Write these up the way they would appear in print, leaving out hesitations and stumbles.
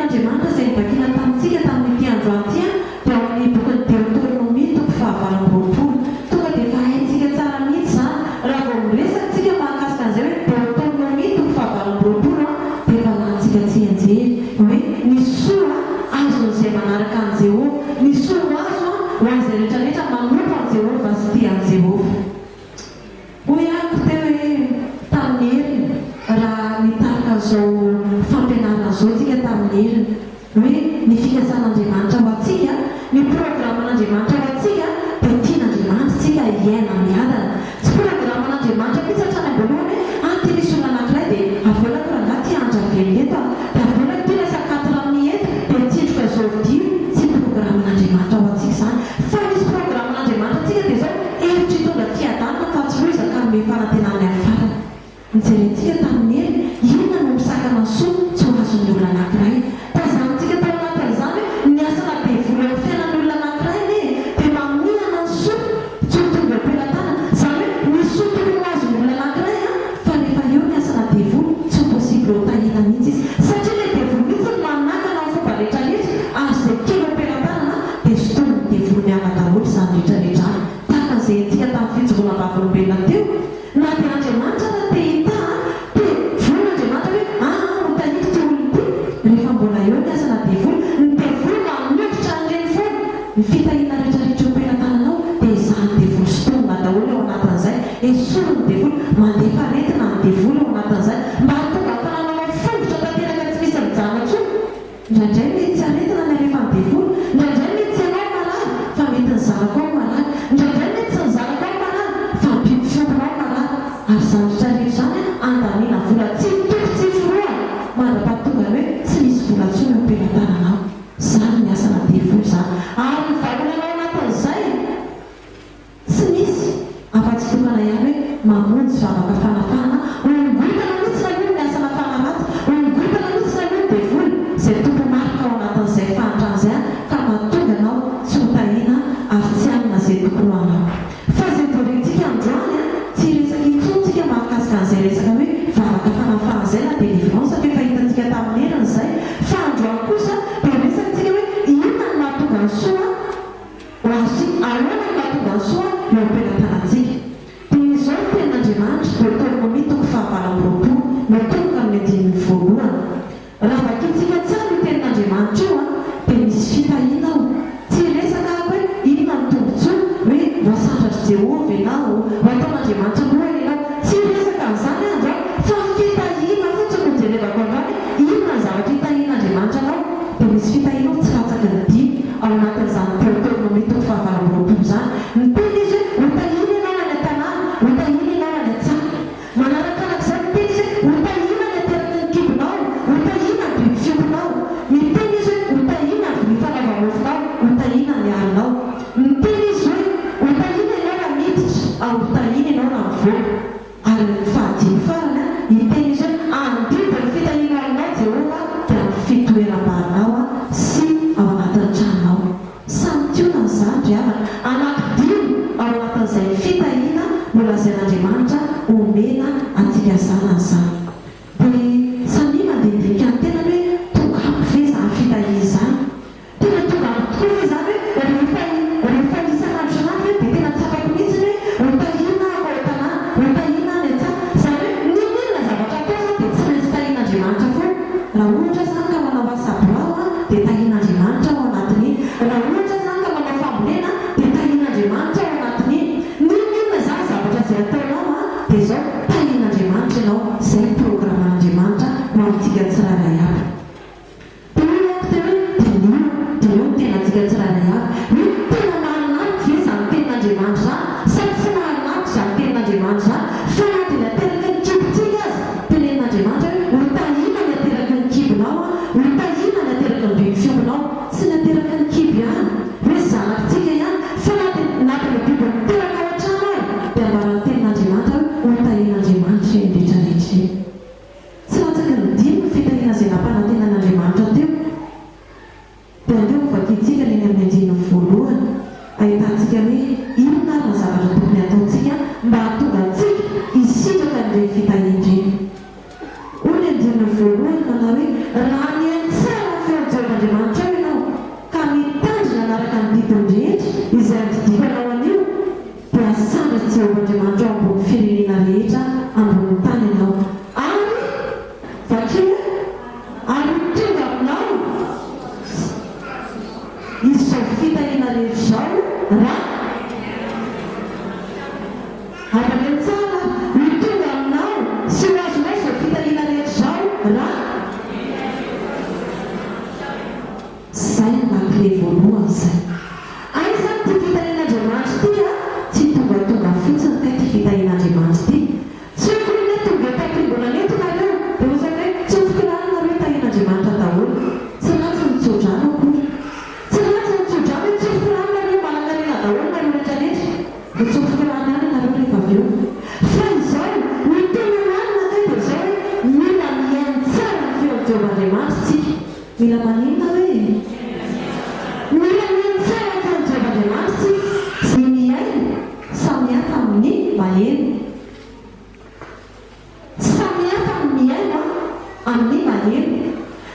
tenin'Andriamanitra izay nivakina tamintsika tamin'ity andro aty dia amin'ny bokin'ny Deutéronomie toko fahavalo amby roapolo. Tonga dia efa haintsika tsara mihitsy izany raha vao miresatsika mahakasika an'izay hoe Deutéronomie toko fahavalo amby roapolo dia efa lanintsika tsy anjery hoe ny soa azon'izay manaraka an'i Jehovah, ny soa azo ho an'izay rehetrarehetra manompo an'i Jehovah sy tia an'i Jehovah. Hoy ako teo hoe tamin'ny heriny raha nitarika izao fampianarana izao tsika tamin'ny heriny hoe ny fikasan'Andriamanitra ho antsika, ny programan'Andriamanitra ho antsika dia tian'Andriamanitra tsika hiaina miadana. Tsy programan'Andriamanitra mihitsy hatrany amboloany hoe ty misy olona anankiray dia avelako raha angaty andra velona eto dia avelako ty lasa 4 amin'ny eto dia mitsinjoka izao dio. Tsy programan'Andriamanitra ho antsika izany fa misy programan'Andriamanitra tsika dia izao hevitra hitondra fiadanana fa tsy hoe zakamy fanantenany amin'ny farany. Mijerentsika tamin'ny hery inona no misakana soa tsy ho azon'ny olona anankiray. Tazanitsika tao anatin'izany hoe ny asana devoly amin'ny fiainan'ny olona anankiray ne dia maminana ny soa tsy ho tonga am-pelatana. Izany hoe ny soa tokony ho azon'ny olona anankiray fa rehefa eo ny asana devoly tsy ho possible ho tahina mihitsy izy satria ilay devoly mihitsy ny manakana amin'ny fomba rehetrarehetra ary izay kely am-pelatana dia soton'ny devoly mianga daholo izany rehetrarehetra any. Tahaka an'izay antsika tamin'ny fijoroana vavolombelona teo na dia Andriamanitra na te hita dia volin'Andriamanitra hoe hotahiko ty olona ty rehefa mbola eo ny asana devoly, ny devoly mamiotritra an'ireny foana ny fitahiana rehetrarehetra eo am-pelatananao dia izany devoly sotonina daholo ao anatin'izay. Esoriny ny devoly mandefa aretina ny devoly ao anatin'izay mba hatonga afananao fongotra tanteraka tsy misy mijana intsony. Indraindray mety tsy aretina ny alefa ny devoly, indraindray mety tsy anao marary fa mety ny zanako ao marary, indraindray mety tsy ny zanako ao marary fa biby fiompinao marary. Ary izany rehetrarehetra izany andaniana vola tsy toko tsy foroa mandrapahatonga hoe tsy misy vola ntsony eo am-pelatananao. Izany ny asana devoly izany. Ary ny valonanao anatin'izay tsy misy afa-tsy tokana ihany hoe mamonjy zavaka fanafana, ongotana mihitsy na io ny asana fanaratsy, ongotana mihitsy na io ny devoly izay tompo marika ao anatin'izay fanitran'izay ka mahatonga anao tsy ho tahina ary tsy hanina izay tokony ho anao. Fa izay voarentsika androany tsy resaka intsontsika mahakasika an'izay resaka hoe vavaka fanafana izay na délivrance fa efa hitantsika tamin'ny heriny izay. Fa androany kosa dia resakantsika hoe inona no mahatonga ny soa ho azontsika, ahoana no mahatonga ny soa eo am-pelatanantsika. Dia izao no tenin'Andriamanitra Deutéronomie toko fahavalo amby roapolo mitonga amin'ny andininy voalohany. Raha vakintsika tsara io tenin'Andriamanitra io dia misy fitahiana ao. Tsy resaka hoe inona ny tombontsoa hoe voasandratra Jehovah ianao, ho ataon'Andriamanitra lohany ianao. Tsy resaka an'izany andro fa fitahiana fotsiny no jerevako andrany inona ny zavatra hitahian'Andriamanitra anao. Dia misy fitahiana ao tsy latsaky ny dimy ao anatin'izany Deutéronomie toko fahavalo amby roapolo izany. Ny teny izy hoe hotahina ianao any an-tanàna, hotahina ianao any an-tsaka. Manaraka an'izany ny teny izy hoe hotahina ny ateraky ny kibonao, hotahina ny biby fiompinao. Ny teny izy hoe hotahina ny vilia fanaova-mofonao, hotahina ny alinao. Ny teny izy hoe hotahina ianao raha miditra, hotahina ianao raha mivoaka. Ary ny fahadimy farany ny teny izy hoe andrindra ny fitahiana aminao Jehovah dia amin'ny fitoeram-barinao sy ao anatin'ny tranonao. Samy tiona n'izany ry havana anankidimy ao anatin'izay fitahiana no lazain'Andriamanitra omena antsika zanany izany. Dia samy mandendinika ny tena hoe tonga amiko ve izany fitahiana izany? Tena tonga amiko tokoa ve izany hoe rehefa isan'andro isan'andro dia tena tsapako mihitsy hoe hotahina ako ao an-tanàna, hotahina any an-tsaka. Izany hoe ninona zavatra atao izao dia tsy maintsy tahian'Andriamanitra foana. Raha ohatra izany ka manao asa bilao dia tahian'Andriamanitra ao anatin'iny. Raha ohatra izany ka manao fambolena dia tahian'Andriamanitra ao anatin'iny. Ninona izany zavatra izay ataonao dia izao tahian'Andriamanitra ianao. Izay programan'Andriamanitra ho antsika tsirairay avy. Dia eo ny tenantsika tsirairay avy. Hoe tena mahalinariko ve izany tenin'Andriamanitra izany sa tsy mahalinariko izany tenin'Andriamanitra izany? Fa na dia nateraky ny kibontsika aza tenin'Andriamanitra hoe hotahina ny ateraky ny kibonao, hotahina ny ateraky ny biby fiompinao. Tsy nateraky ny kibo ihany hoe zanakitsika ihany fa na dia ny biby miteraka ao an-trano ary dia ambaran'ny tenin'Andriamanitra hoe hotahin'Andriamanitra eny rehetrarehetra eny. Tsy latsaky ny dimy ny fitahiana izay nampanantenan'Andriamanitra teo. Dia andeo vakintsika ny amin'ny andininy voalohany ahitantsika hoe inona ary ny zavatra tokony ataontsika mba hahatonga antsika hisitraka n'ireny fitahiana ireny. Hoy ny andininy voalohany manao hoe raha ny ainy tsara ny raha arany tsara mitonga aminao sy ho azonao izao fitaliana rehetra zao raha zay mankile voalohany zay. Ay zany ty fitalian'Andriamanitra ty a tsy tongatonga fotsiny ka ty fitalian'Andriamanitra ty. Tsy hoe koa hoe tonga tampimbola neto nareo dia ho zay hoe tsy hofikiranina nareo talian'Andriamanitra daholo. Tsy ratsy mitsodrano akory. Tsy ratsy mitsodrano hoe tsy hofikiranina nareo manan-karena daholo nareo rehetrarehetra. Dia tsy hofikiranina ihany nareo rehefa avy eo. Fa izao ny tena marina kay dia zao hoe mila mihaino tsara ny feon'ny Jehovahandriamanitra tsika. Mila maninona hoe mila mihaino tsara ny feon'ny Jehovahandriamanitra tsika sy mihaino samihafa amin'ny maheno. Samihafa amin'ny mihaino amin'ny maheno.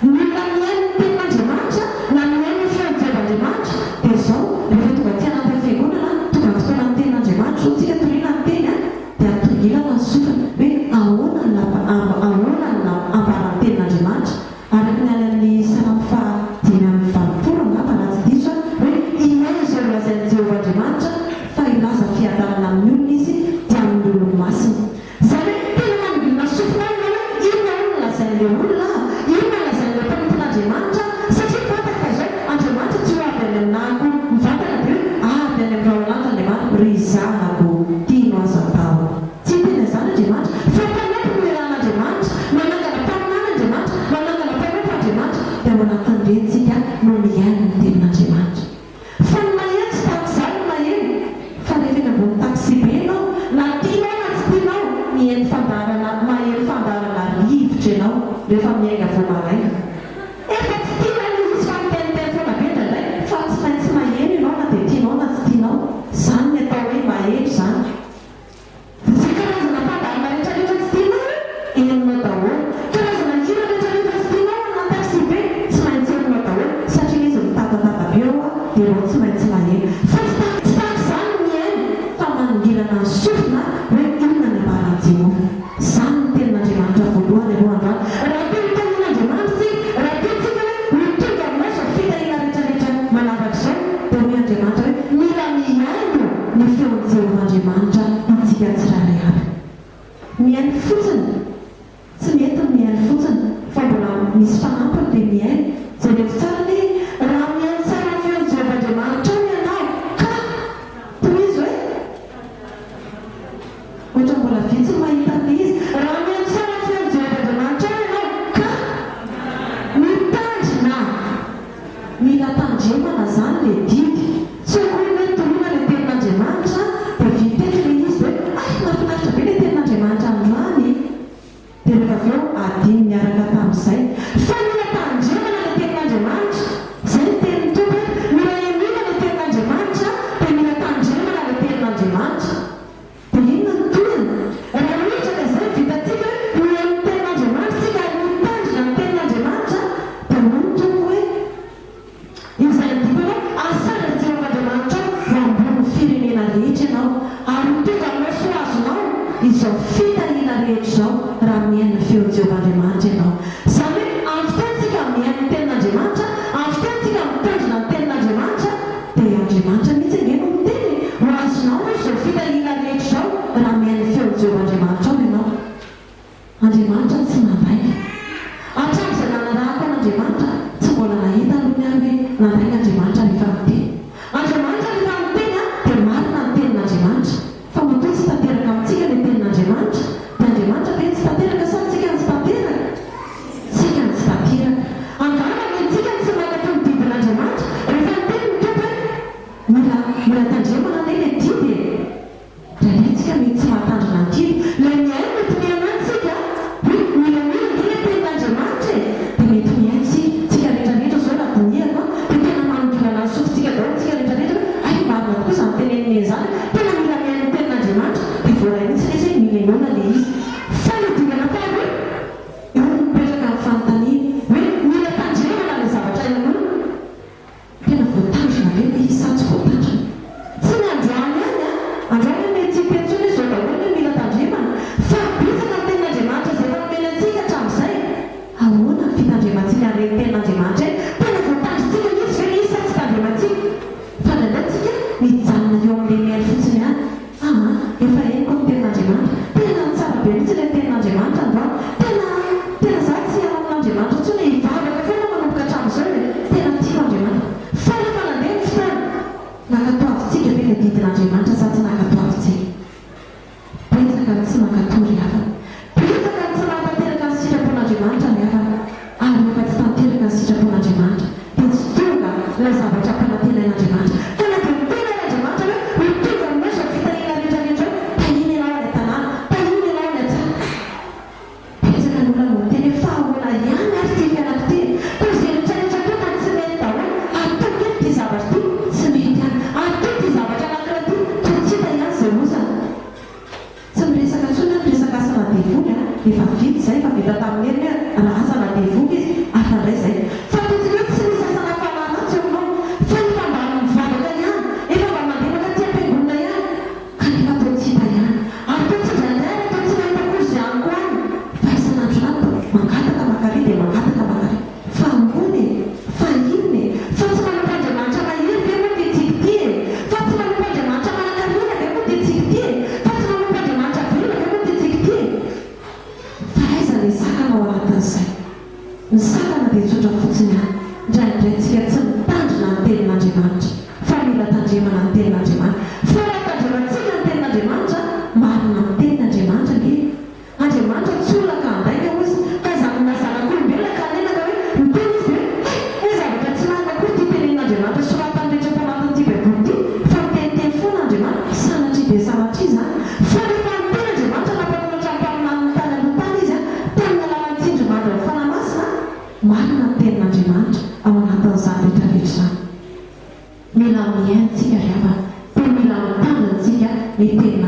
Mila mihaino ny tenin'Andriamanitra na mihaino ny feon'ny Jehovahandriamanitra dia zao rehefa tonga ty anaty fiangonana tonga fotoana ny tenin'Andriamanitra so tsika toriana ny teny dia atongilana ny sofina hoe ahoana ny ambarany tenin'Andriamanitra araka ny alamin'ny Salamo 5:20 angamba na tsy diso hoe ilaina izao lazain'ny Jehovahandriamanitra fa ilaza fiadanana amin'ny olona izy dia amin'ny olona masina. Zany hoe tena manodilina sofina hoe inona no lazain'ilay olona inona lazain'ilay mpanitin'Andriamanitra satria fantaka fa izao Andriamanitra tsy ho avy any aminako mivantana dia hoe avy any amin'ny raolanta Andriamanitra ry zanako tiano aza atao. Tsy tena izany Andriamanitra fa mpanepo no iarahan'Andriamanitra manangana mpaminan'Andriamanitra manangana mpanepo Andriamanitra dia ao anatin'iretsika no mihaino ny tenin'Andriamanitra. Fa ny maheno tsy tahak'izany ny maheno fa rehefa eny ambony taksi be ianao na tianao na tsy tianao mihaino fandarana maheno fandarana rivotra ianao rehefa miainga vao maraina. Efa tsy tiana ilay izy fa miteniteny foana be indraindray fa tsy maintsy maheno ianao na dia tianao na tsy tianao. Zany ny atao hoe maheno zany. Izay karazana fandarana rehetrarehetra tsy tianao henonao daholo. Karazana hira rehetrarehetra tsy tianao na taksi be tsy maintsy henonao daholo satria izy mitatatata be eo dia ireo tsy maintsy maheno. Fa tsy tahak'izany mihaino fa manongilana ny sofina hoe inona ny ambaran'i Jehova. Zany ny tenin'Andriamanitra voalohany aloha androany. Raha teo fitalian'Andriamanitra raha teo tsika hoe mitonga aminao izao fitaliana rehetrarehetra manaraka izao dia hoe Andriamanitra hoe mila mihaino ny feon'ny Jehovahandriamanitra itsika tsirairay avy. Mihaino fotsiny tsy mety ny mihaino fotsiny fa mbola misy fanampiny dia mihaino zay rehefa tsara ny raha mihaino tsara ny feon'ny Jehovahandriamanitra ao ianao ka toy izy hoe ohatra mbola vitsy ny mahita an'ilay izy. Raha mihaino tsara ny feon'ny Jehovahandriamanitra ao ianao ka mitandrina mila tandremana zany ilay didy. Tsy hoe hoe toriana ilay tenin'Andriamanitra dia vitety ilay izy hoe mahafinaritra be ilay tenin'Andriamanitra androany dia rehefa avy eo adiny miaraka tamin'izay. Fa mila tandremana ilay tenin'Andriamanitra zay ny tenin'ny Tompo hoe mila henona ilay tenin'Andriamanitra dia mila tandremana ilay tenin'Andriamanitra. Dia inona ny tohiny? Raha ohatra ka izay vitantsika hoe mihaino ny tenin'Andriamanitra tsika ary mitandrina ny tenin'Andriamanitra dia moa ny Tompo hoe izay diko hoe asara Jehovahandriamanitra ao ambony firenena rehetra ianao ary tonga aminao sy ho azonao izao fitaliana rehetra izao raha mihaino ny feon'ny Jehovahandriamanitra ianao. Zany hoe amin'ny fotoantsika mihaino ny tenin'Andriamanitra amin'ny fotoantsika mitandrina ny tenin'Andriamanitra dia Andriamanitra mihitsy angeno miteny ho azonao izao fitaliana rehetra izao raha mihaino ny feon'ny Jehovahandriamanitra ao ianao. Andriamanitra tsy nandaika hatramin'izay nanarahako an'Andriamanitra tsy mbola nahita aloha ihany hoe nandaika Andriamanitra rehefa miteny. Andriamanitra rehefa miteny dia marina ny tenin'Andriamanitra fa matoa tsy tanteraka amintsika ilay tenin'Andriamanitra dia Andriamanitra ve tsy tanteraka sa tsika ny tsy tanteraka? Tsika ny tsy tanteraka. Angamba mentsika ny tsy mankatao ny didin'Andriamanitra rehefa miteny ny Tompo hoe mila tandremana ilay ilay didy raha ilay tsika mety tsy mahatandrina ny didy. Ilay mihaino mety mihaino antsika hoe mila mila ilay tenin'Andriamanitra dia mety mihaino tsika rehetrarehetra izao raha dinihako dia tena ndraindrantsika tsy mitandrina ny tenin'andriamanitra fa mila tandremana ny tenin'andriamanitra fa raha tandremantsika ny tenin'andriamanitra marina ny tenin'andriamanitra ny andriamanitra tsy olona ka handaika izy ka zanona zanak'olombelona ka nenaka hoe miteny izy hoe zavatra tsy marina koa ty tenin'andriamanitra soratany rehetra mpanatin'ity baiboly ty fa miteniteny foana andriamanitra sanatry dia sanatry izany fa rehefa ny tenin'andriamanitra nampanoratra mpaminany tany aloha tany izy tamin'ny alalan'ny tsindrimandry ny fanamasina marina ny tenin'andriamanitra ao anatin'izany rehetrarehetra izany mila mihaintsika rehefa dia mila mitandritsika ny tenin'andriamanitra